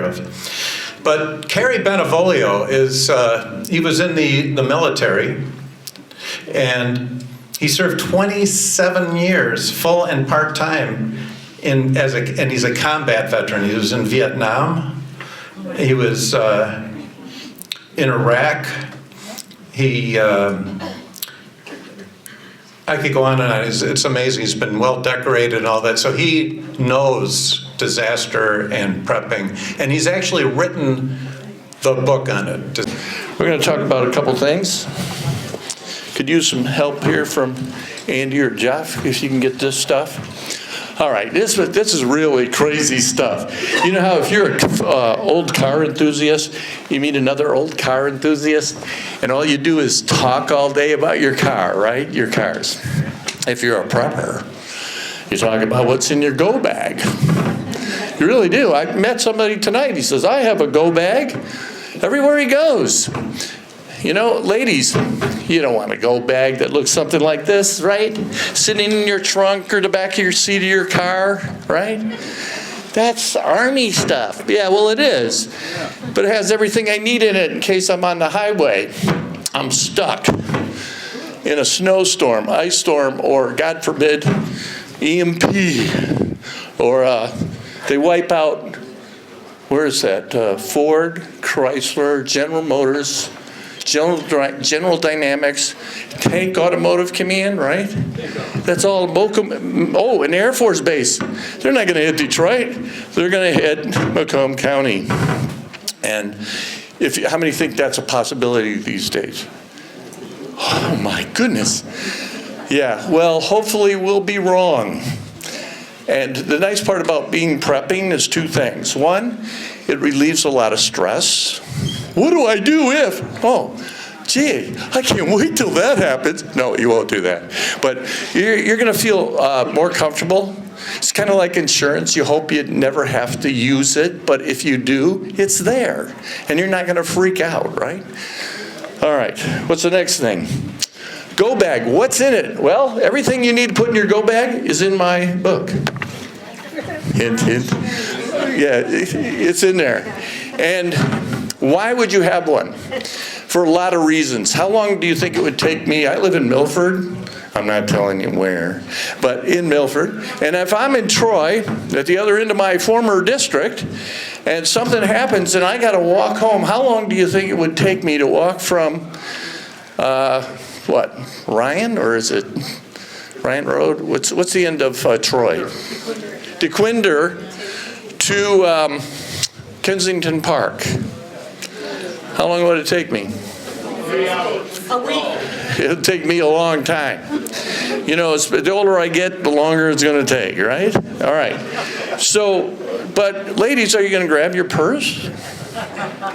of. But Kerry Bentivolio he was in the military, and he served 27 years, full and part-time, and he's a combat veteran. He was in Vietnam. He was in Iraq. I could go on and on. It's amazing. He's been well decorated and all that. So he knows disaster and prepping, and he's actually written the book on it. We're going to talk about a couple things. Could use some help here from Andy or Jeff if you can get this stuff. All right, this is really crazy stuff. You know how if you're an old car enthusiast, you meet another old car enthusiast, and all you do is talk all day about your car, right? Your cars. If you're a prepper, you talk about what's in your go bag. You really do. I met somebody tonight. He says, I have a go bag everywhere he goes. You know, ladies, you don't want a go bag that looks something like this, right? Sitting in your trunk or the back of your seat of your car, right? That's Army stuff. Yeah, well, it is. But it has everything I need in it in case I'm on the highway. I'm stuck in a snowstorm, ice storm, or, God forbid, EMP. Or they wipe out, where is that? Ford, Chrysler, General Motors, General Dynamics, Tank Automotive Command, right? That's all Bochum. Oh, an Air Force Base. They're not going to hit Detroit. They're going to hit Macomb County. And how many think that's a possibility these days? Oh my goodness. Yeah, well, hopefully we'll be wrong. And the nice part about being prepping is two things. One, it relieves a lot of stress. What do I do if? Oh, gee, I can't wait till that happens. No, you won't do that. But you're going to feel more comfortable. It's kind of like insurance. You hope you never have to use it, but if you do, it's there. And you're not going to freak out, right? All right, what's the next thing? Go bag, what's in it? Well, everything you need to put in your go bag is in my book. Hint, hint. Yeah, it's in there. And why would you have one? For a lot of reasons. How long do you think it would take me? I live in Milford. I'm not telling you where, but in Milford. And if I'm in Troy, at the other end of my former district, and something happens and I got to walk home, how long do you think it would take me to walk from, Ryan, or is it Ryan Road? What's the end of Troy? DeQuinder to Kensington Park. How long would it take me? 3 hours. A week. It'll take me a long time. You know, the older I get, the longer it's going to take, right? All right. So, but ladies, are you going to grab your purse?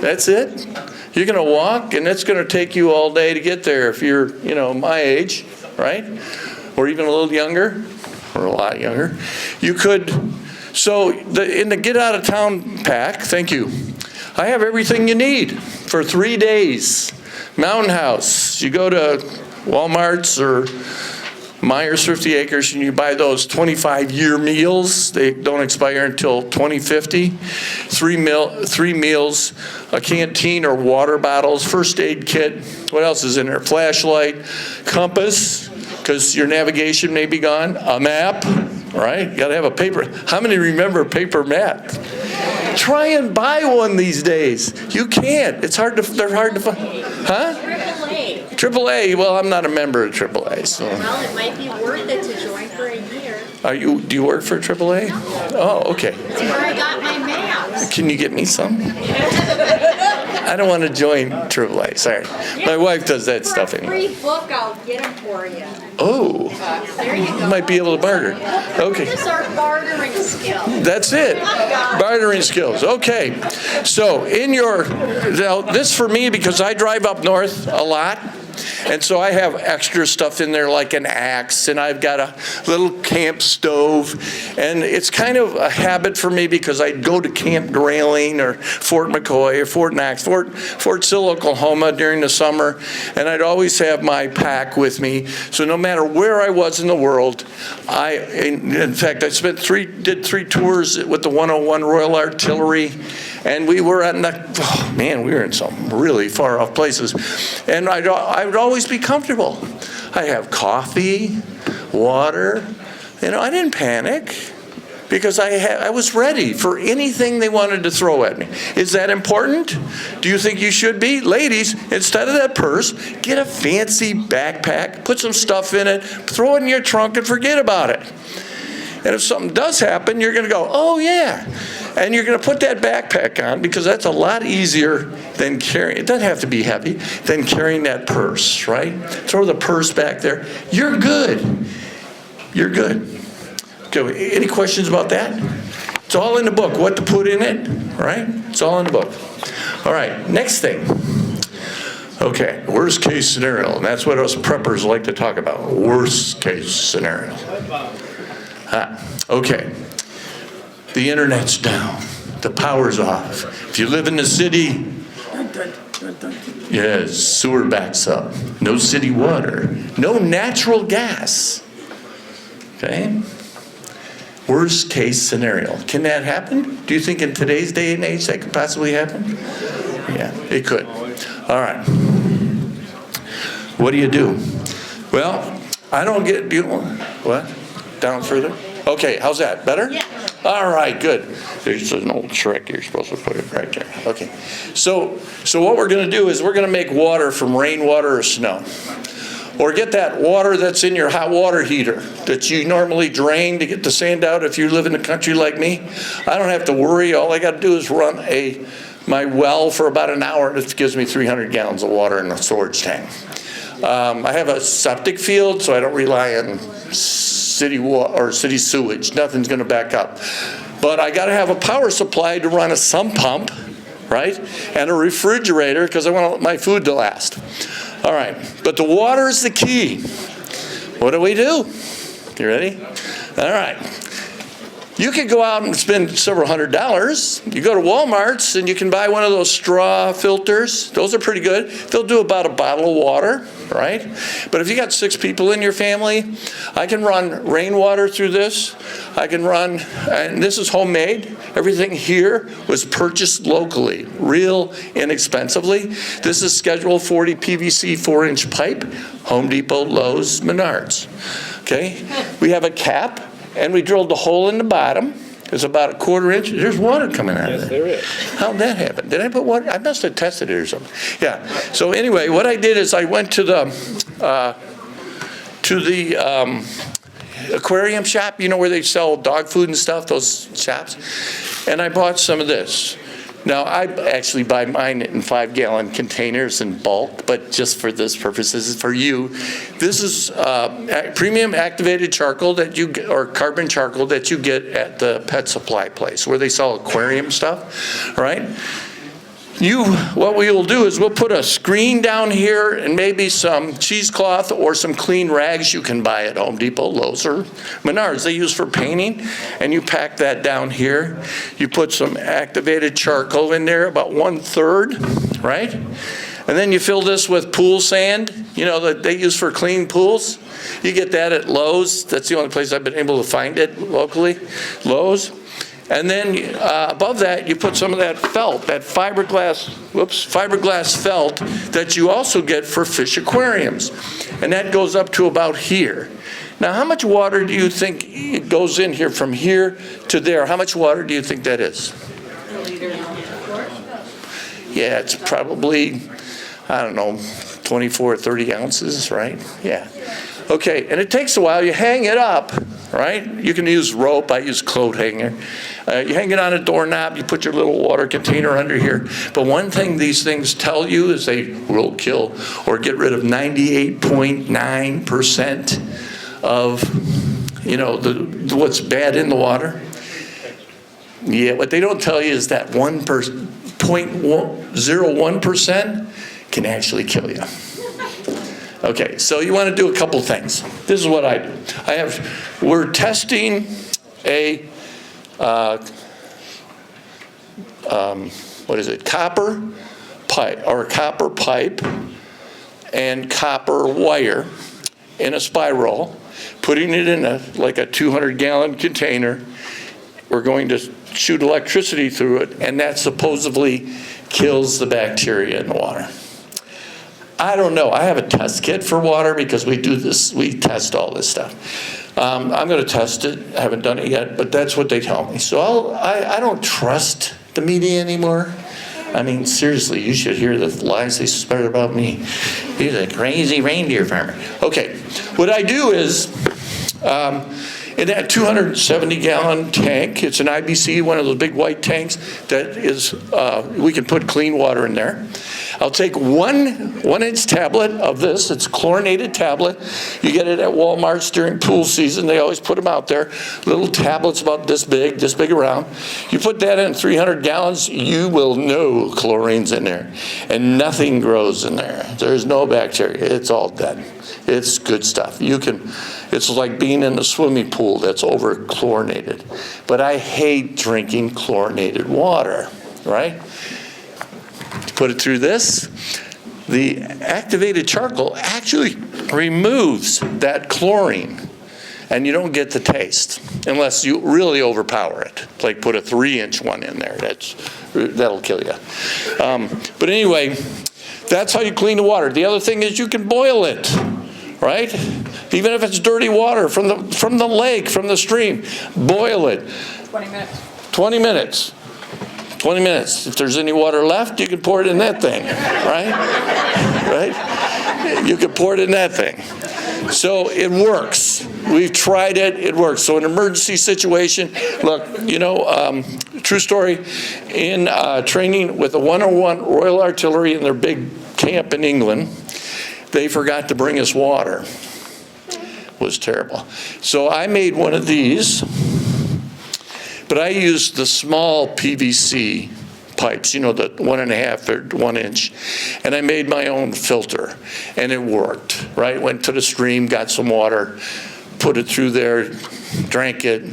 That's it? You're going to walk, and it's going to take you all day to get there if you're, my age, right? Or even a little younger, or a lot younger. You could, so in the get out of town pack, thank you, I have everything you need for 3 days. Mountain House, you go to Walmart's or Myers 50 Acres and you buy those 25-year meals. They don't expire until 2050. Three meals, a canteen or water bottles, first aid kit. What else is in there? Flashlight, compass, because your navigation may be gone. A map, right? You got to have a paper. How many remember paper map? Try and buy one these days. You can't. They're hard to find. Huh? AAA. Well, I'm not a member of AAA, so. Well, it might be worth it to join for a year. Do you work for AAA? No. Oh, okay. That's where I got my maps. Can you get me some? I don't want to join AAA. Sorry. My wife does that stuff anyway. For a free book, I'll get them for you. Oh. There you go. Might be able to barter. Okay. These are bartering skills. That's it. Bartering skills. Okay. So now this for me, because I drive up north a lot. And so I have extra stuff in there like an axe, and I've got a little camp stove. And it's kind of a habit for me because I'd go to Camp Grayling or Fort McCoy or Fort Knox, Fort Sill, Oklahoma during the summer. And I'd always have my pack with me. So no matter where I was in the world, in fact, I did three tours with the 101 Royal Artillery. And we were we were in some really far off places. And I would always be comfortable. I have coffee, water. I didn't panic because I was ready for anything they wanted to throw at me. Is that important? Do you think you should be? Ladies, instead of that purse, get a fancy backpack, put some stuff in it, throw it in your trunk and forget about it. And if something does happen, you're going to go, oh yeah. And you're going to put that backpack on because that's a lot easier than carrying, it doesn't have to be heavy, than carrying that purse, right? Throw the purse back there. You're good. You're good. Okay, any questions about that? It's all in the book, what to put in it, right? It's all in the book. All right, next thing. Okay, worst case scenario, and that's what us preppers like to talk about, worst case scenario. Okay, the internet's down, the power's off. If you live in the city, yes, sewer backs up, no city water, no natural gas. Okay? Worst case scenario. Can that happen? Do you think in today's day and age that could possibly happen? Yeah, it could. All right. What do you do? Well, I don't get, what? Down further? Okay, how's that? Better? Yeah. All right, good. There's an old trick. You're supposed to put it right there. Okay. So what we're going to do is we're going to make water from rainwater or snow. Or get that water that's in your hot water heater that you normally drain to get the sand out if you live in the country like me. I don't have to worry. All I got to do is run my well for about an hour, and it gives me 300 gallons of water in a storage tank. I have a septic field, so I don't rely on city water or city sewage. Nothing's going to back up. But I got to have a power supply to run a sump pump, right? And a refrigerator because I want my food to last. All right, but the water is the key. What do we do? You ready? All right. You could go out and spend several $100s. You go to Walmart's and you can buy one of those straw filters. Those are pretty good. They'll do about a bottle of water, right? But if you got 6 people in your family, I can run rainwater through this. I can run, and this is homemade. Everything here was purchased locally, real inexpensively. This is Schedule 40 PVC 4-inch pipe, Home Depot, Lowe's, Menards. Okay? We have a cap. And we drilled a hole in the bottom. It's about 1/4 inch. There's water coming out of it. Yes, there is. How'd that happen? Did I put water? I must have tested it or something. Yeah. So anyway, what I did is I went to the aquarium shop, where they sell dog food and stuff, those shops. And I bought some of this. Now, I actually buy mine in 5-gallon containers in bulk, but just for this purpose, this is for you. This is premium activated charcoal or carbon charcoal that you get at the pet supply place where they sell aquarium stuff, right? What we will do is we'll put a screen down here and maybe some cheesecloth or some clean rags you can buy at Home Depot, Lowe's, or Menards. They use for painting, and you pack that down here. You put some activated charcoal in there, about 1/3, right? And then you fill this with pool sand, that they use for clean pools. You get that at Lowe's. That's the only place I've been able to find it locally, Lowe's. And then above that, you put some of that felt, that fiberglass felt that you also get for fish aquariums. And that goes up to about here. Now, how much water do you think it goes in here from here to there? How much water do you think that is? A liter and a quart. Yeah, it's probably, 24 or 30 ounces, right? Yeah. Okay, and it takes a while. You hang it up, right? You can use rope. I use coat hanger. You hang it on a doorknob. You put your little water container under here. But one thing these things tell you is they will kill or get rid of 98.9% of, what's bad in the water. Yeah, what they don't tell you is that 0.01% can actually kill you. Okay, so you want to do a couple things. This is what I do. We're testing a, copper pipe and copper wire in a spiral, putting it in a 200-gallon container, we're going to shoot electricity through it, and that supposedly kills the bacteria in the water. I don't know. I have a test kit for water because we do this, we test all this stuff. I'm going to test it. I haven't done it yet, but that's what they tell me. So I don't trust the media anymore. I mean, seriously, you should hear the lies they spread about me. He's a crazy reindeer farmer. Okay, what I do is, in that 270-gallon tank, it's an IBC, one of those big white tanks that is, we can put clean water in there. I'll take one-inch tablet of this. It's a chlorinated tablet. You get it at Walmart during pool season. They always put them out there. Little tablets about this big around. You put that in 300 gallons, you will know chlorine's in there. And nothing grows in there. There's no bacteria. It's all dead. It's good stuff. It's like being in a swimming pool that's over chlorinated. But I hate drinking chlorinated water, right? Put it through this. The activated charcoal actually removes that chlorine, and you don't get the taste unless you really overpower it. Like put a 3-inch one in there. That'll kill you. But anyway, that's how you clean the water. The other thing is you can boil it, right? Even if it's dirty water from the lake, from the stream, boil it. 20 minutes. 20 minutes. 20 minutes. If there's any water left, you can pour it in that thing, right? Right? You can pour it in that thing. So it works. We've tried it. It works. So an emergency situation, look, true story, in training with the 101 Royal Artillery in their big camp in England, they forgot to bring us water. It was terrible. So I made one of these. But I used the small PVC pipes, the 1.5 or 1 inch, and I made my own filter, and it worked, right? Went to the stream, got some water, put it through there, drank it.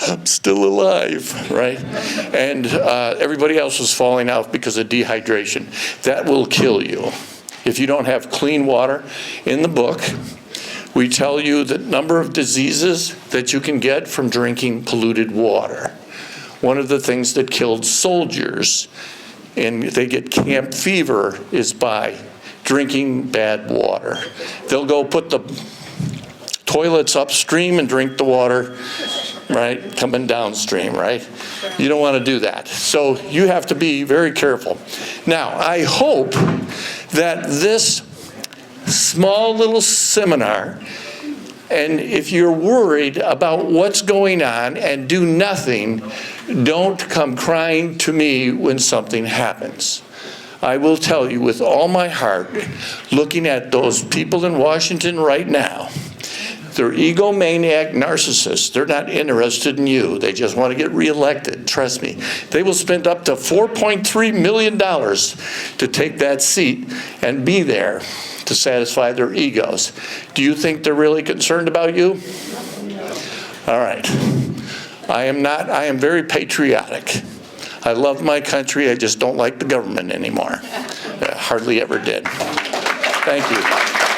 I'm still alive, right? And everybody else was falling out because of dehydration. That will kill you. If you don't have clean water, in the book, we tell you the number of diseases that you can get from drinking polluted water. One of the things that killed soldiers, and they get camp fever, is by drinking bad water. They'll go put the toilets upstream and drink the water, right, coming downstream, right? You don't want to do that. So you have to be very careful. Now, I hope that this small little seminar, and if you're worried about what's going on and do nothing, don't come crying to me when something happens. I will tell you with all my heart, looking at those people in Washington right now, they're egomaniac narcissists. They're not interested in you. They just want to get reelected. Trust me. They will spend up to $4.3 million to take that seat and be there to satisfy their egos. Do you think they're really concerned about you? All right. I am not. I am very patriotic. I love my country. I just don't like the government anymore. I hardly ever did. Thank you.